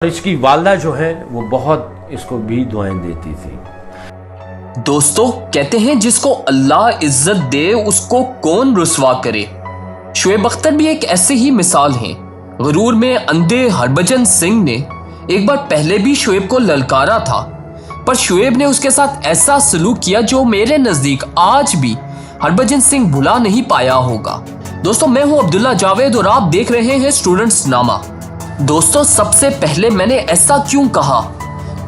इसकी वालदा जो है वो बहुत इसको भी दुआएं देती थी। दोस्तों कहते हैं जिसको अल्लाह इज्जत दे उसको कौन रुसवा करे। शुएब अख्तर भी एक ऐसे ही मिसाल हैं। गरूर में अंधे हरभजन सिंह ने एक बार पहले भी शुएब को ललकारा था, पर शुएब ने उसके साथ ऐसा सलूक किया जो मेरे नजदीक आज भी हरभजन सिंह भुला नहीं पाया होगा। दोस्तों मैं हूं अब्दुल्ला जावेद और आप देख रहे हैं स्टूडेंट्स नामा। दोस्तों सबसे पहले मैंने ऐसा क्यों कहा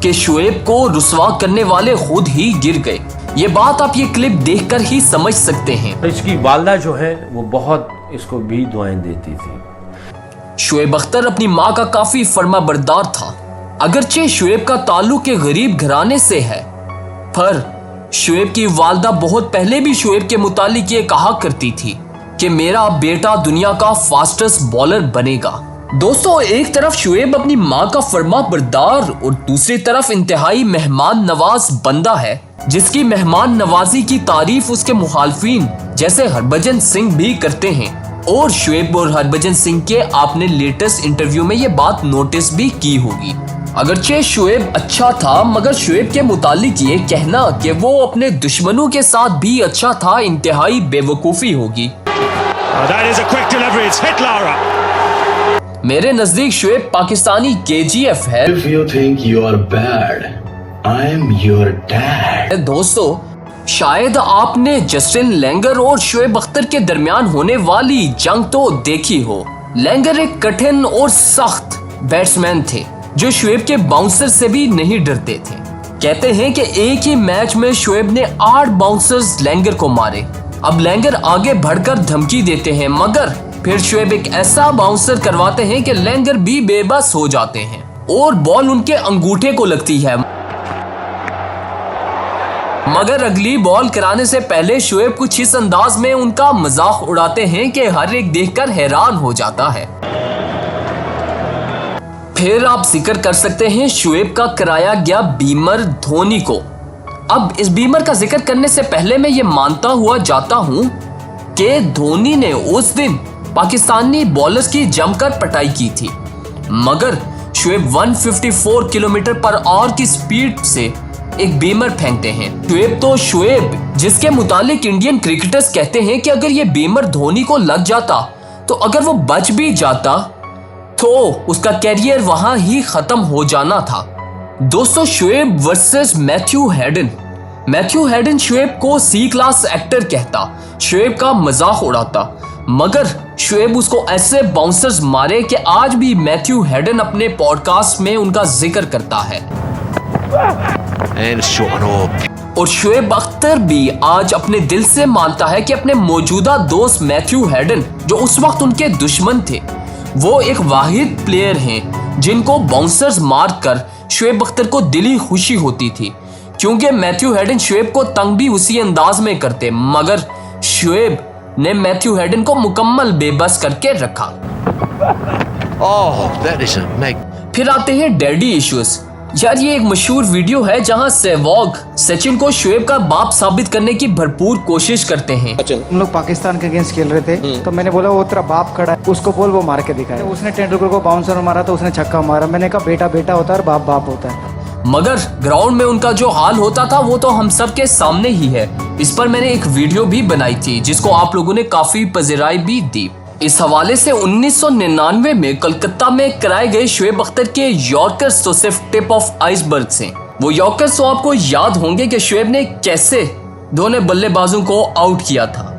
कि शुएब को रुसवा करने वाले खुद ही गिर गए, ये बात आप ये क्लिप देखकर ही समझ सकते हैं। इसकी वालदा जो है वो बहुत इसको भी दुआएं देती थी। शुएब अख्तर अपनी माँ का काफी फर्माबरदार था। अगरचे शुएब का ताल्लुक एक गरीब घराने से है, पर शुएब की वालदा बहुत पहले भी शुएब के मुतालिक ये कहा करती थी कि मेरा बेटा दुनिया का फास्टेस्ट बॉलर बनेगा। दोस्तों एक तरफ शुएब अपनी माँ का फर्मा बरदार और दूसरी तरफ इंतहाई मेहमान नवाज बंदा है, जिसकी मेहमान नवाजी की तारीफ उसके मुखालफीन जैसे हरभजन सिंह भी करते हैं। और शुएब और हरभजन सिंह के आपने लेटेस्ट इंटरव्यू में ये बात नोटिस भी की होगी। अगरचे शुएब अच्छा था, मगर शुएब के मुतालिक ये कहना कि वो अपने दुश्मनों के साथ भी अच्छा था इंतहाई बेवकूफ़ी होगी। मेरे नजदीक शुएब पाकिस्तानी KGF है। If you think you are bad, I'm your dad. दोस्तों शायद आपने जस्टिन लैंगर और शुएब अख्तर के दरमियान होने वाली जंग तो देखी हो। लैंगर एक कठिन और सख्त बैट्समैन थे जो शुएब के बाउंसर से भी नहीं डरते थे। कहते हैं कि एक ही मैच में शुएब ने 8 बाउंसर्स लैंगर को मारे। अब लैंगर आगे बढ़कर धमकी देते हैं, मगर फिर शुएब एक ऐसा बाउंसर करवाते हैं कि लैंगर भी बेबस हो जाते हैं और बॉल उनके अंगूठे को लगती है। मगर अगली बॉल कराने से पहले शुएब कुछ इस अंदाज में उनका मजाक उड़ाते हैं कि हर एक देखकर हैरान हो जाता है। फिर आप जिक्र कर सकते हैं शुएब का कराया गया बीमर धोनी को। अब इस बीमर का जिक्र करने से पहले मैं ये मानता हुआ जाता हूं कि धोनी ने उस दिन पाकिस्तानी बॉलर्स की जमकर पिटाई की थी, मगर शुएब 154 किलोमीटर पर आवर की स्पीड से एक बीमर फेंकते हैं। शुएब तो शुएब, जिसके मुतालिक इंडियन क्रिकेटर्स कहते हैं कि अगर ये बीमर धोनी को लग जाता तो अगर वो बच भी जाता तो उसका कैरियर वहां ही खत्म हो जाना था। दोस्तों Shoaib versus Matthew Hayden. Matthew Hayden Shoaib को C क्लास एक्टर कहता, शुएब का मजाक उड़ाता, मगर शुएब उसको ऐसे बाउंसर्स मारे कि आज भी मैथ्यू हेडन अपने पॉडकास्ट में उनका जिक्र करता है। और शुएब अख्तर भी आज अपने दिल से मानता है कि अपने मौजूदा दोस्त मैथ्यू हेडन, जो उस वक्त उनके दुश्मन थे, वो एक वाहिद प्लेयर हैं जिनको बाउंसर्स मारकर शुएब अख्तर को दिली खुशी होती थी, क्योंकि मैथ्यू हेडन शुएब को तंग भी उसी अंदाज में करते, मगर शुएब ने मैथ्यू हेडन को मुकम्मल बेबस करके रखा। फिर आते हैं डैडी इश्यूज। यार ये एक मशहूर वीडियो है जहां सहवाग सचिन को शुएब का बाप साबित करने की भरपूर कोशिश करते हैं। हम लोग पाकिस्तान के अगेंस्ट खेल रहे थे, तो मैंने बोला वो तेरा बाप खड़ा है, उसको बोल, वो मार के दिखाया। उसने तेंदुलकर को बाउंसर मारा तो उसने छक्का मारा। मैंने कहा बेटा बेटा होता है और बाप बाप होता है। मगर ग्राउंड में उनका जो हाल होता था वो तो हम सब के सामने ही है। इस पर मैंने एक वीडियो भी बनाई थी जिसको आप लोगों ने काफी पजराई भी दी। इस हवाले से 1999 में कलकत्ता में कराए गए शुएब अख्तर के यॉर्कर्स तो सिर्फ टिप ऑफ आइसबर्ग से। वो यॉर्कर्स तो आपको याद होंगे कि शुएब ने कैसे दोनों बल्लेबाजों को आउट किया था।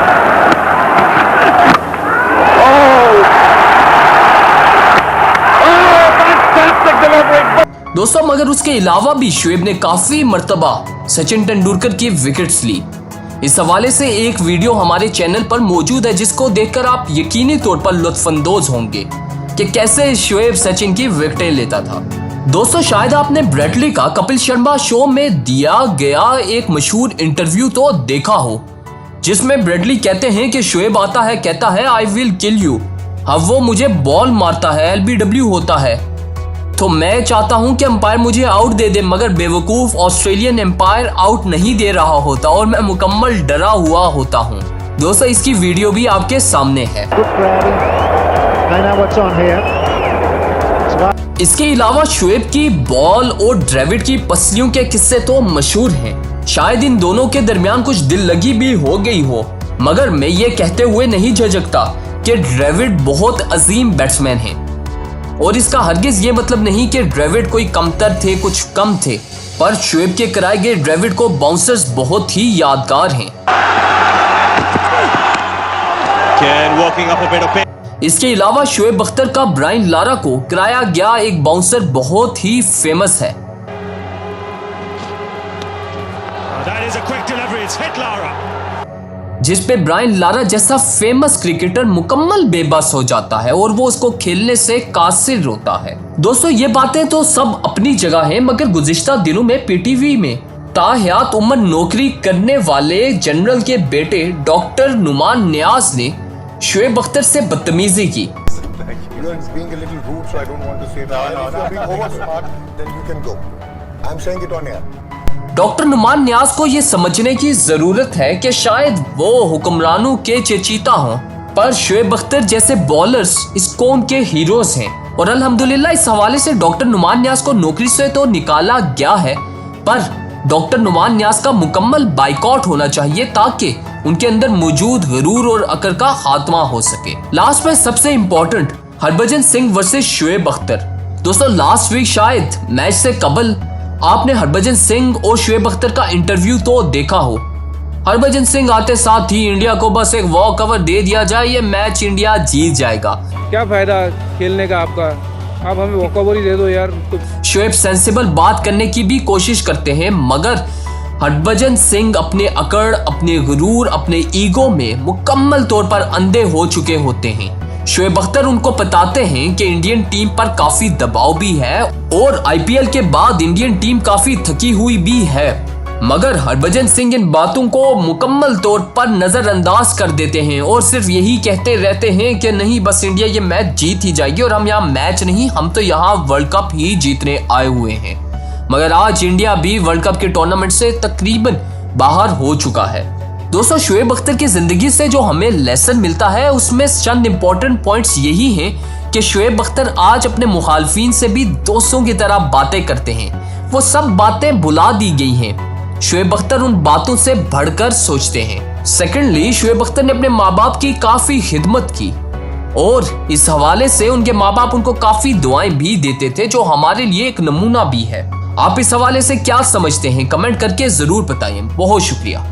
दोस्तों मगर उसके अलावा भी शुएब ने काफी मर्तबा सचिन तेंदुलकर की विकेट्स ली। इस हवाले से एक वीडियो हमारे चैनल पर मौजूद है जिसको देखकर आप यकीनी तौर पर लुत्फानंदोज होंगे कि कैसे शुएब सचिन की विकेटें लेता था। दोस्तों शायद आपने ब्रेटली का कपिल शर्मा शो में दिया गया एक मशहूर इंटरव्यू तो देखा हो, जिसमें ब्रेटली कहते हैं कि शुएब आता है, कहता है आई विल किल यू। अब वो मुझे बॉल मारता है, LBW होता है, तो मैं चाहता हूं कि अंपायर मुझे आउट दे दे, मगर बेवकूफ ऑस्ट्रेलियन अंपायर आउट नहीं दे रहा होता और मैं मुकम्मल डरा हुआ होता हूं। दोस्तों इसकी वीडियो भी आपके सामने है। इसके अलावा शुएब की बॉल और ड्रेविड की पसलियों के किस्से तो मशहूर हैं। शायद इन दोनों के दरमियान कुछ दिल लगी भी हो गई हो, मगर मैं ये कहते हुए नहीं झिझकता कि ड्रेविड बहुत अजीम बैट्समैन हैं। और इसका हरगिज ये मतलब नहीं कि ड्रेविड कोई कमतर थे, कुछ कम थे, पर शुएब के कराए गए ड्रेविड को बाउंसर्स बहुत ही यादगार हैं। इसके अलावा शुएब अख्तर का ब्रायन लारा को कराया गया एक बाउंसर बहुत ही फेमस है। जिस पे ब्रायन लारा जैसा फेमस क्रिकेटर मुकम्मल बेबस हो जाता है और वो उसको खेलने से कासिर होता है। दोस्तों ये बातें तो सब अपनी जगह हैं, मगर गुज़िश्ता दिनों में पीटीवी में ताहयात उम्र नौकरी करने वाले जनरल के बेटे डॉक्टर नुमान नियाज ने शुएब अख्तर से बदतमीजी की। डॉक्टर नुमान नियाज को ये समझने की जरूरत है कि शायद वो हुक्मरानों के चेचीता हों, पर शुएब अख्तर जैसे बॉलर्स इस कौम के हीरोज हैं। और अल्हम्दुलिल्लाह इस हवाले से डॉक्टर नुमान नियाज को नौकरी से तो निकाला गया है, पर डॉक्टर नुमान नियाज का मुकम्मल बाइकआउट होना चाहिए ताकि उनके अंदर मौजूद गुरूर और अकड़ का खात्मा हो सके। लास्ट में सबसे इम्पोर्टेंट, हरभजन सिंह वर्सेस शुएब अख्तर। दोस्तों लास्ट वीक शायद मैच से कबल आपने हरभजन सिंह और शुएब अख्तर का इंटरव्यू तो देखा हो। हरभजन सिंह आते साथ ही इंडिया को बस एक वॉक ओवर दे दिया जाए, ये मैच इंडिया जीत जाएगा। क्या फायदा खेलने का आपका, आप हमें वॉक ओवर ही दे दो यार। शुएब सेंसिबल बात करने की भी कोशिश करते हैं, मगर हरभजन सिंह अपने अकड़, अपने गुरूर, अपने ईगो में मुकम्मल तौर पर अंधे हो चुके होते हैं। शुएब अख्तर उनको बताते हैं कि इंडियन टीम पर काफी दबाव भी है और आईपीएल के बाद इंडियन टीम काफी थकी हुई भी है, मगर हरभजन सिंह इन बातों को मुकम्मल तौर पर नजरअंदाज कर देते हैं और सिर्फ यही कहते रहते हैं कि नहीं बस इंडिया ये मैच जीत ही जाएगी और हम यहाँ मैच नहीं, हम तो यहाँ वर्ल्ड कप ही जीतने आए हुए हैं। मगर आज इंडिया भी वर्ल्ड कप के टूर्नामेंट से तकरीबन बाहर हो चुका है। दोस्तों शुएब अख्तर की जिंदगी से जो हमें लेसन मिलता है उसमें चंद इंपॉर्टेंट पॉइंट्स यही हैं कि शुएब अख्तर आज अपने मुखालफिन से भी दोस्तों की तरह बातें करते हैं। वो सब बातें भुला दी गई हैं। शुएब अख्तर उन बातों से बढ़कर सोचते हैं। सेकेंडली, शुएब अख्तर ने अपने माँ बाप की काफी खिदमत की और इस हवाले से उनके माँ बाप उनको काफी दुआएं भी देते थे, जो हमारे लिए एक नमूना भी है। आप इस हवाले से क्या समझते हैं, कमेंट करके जरूर बताइए। बहुत शुक्रिया।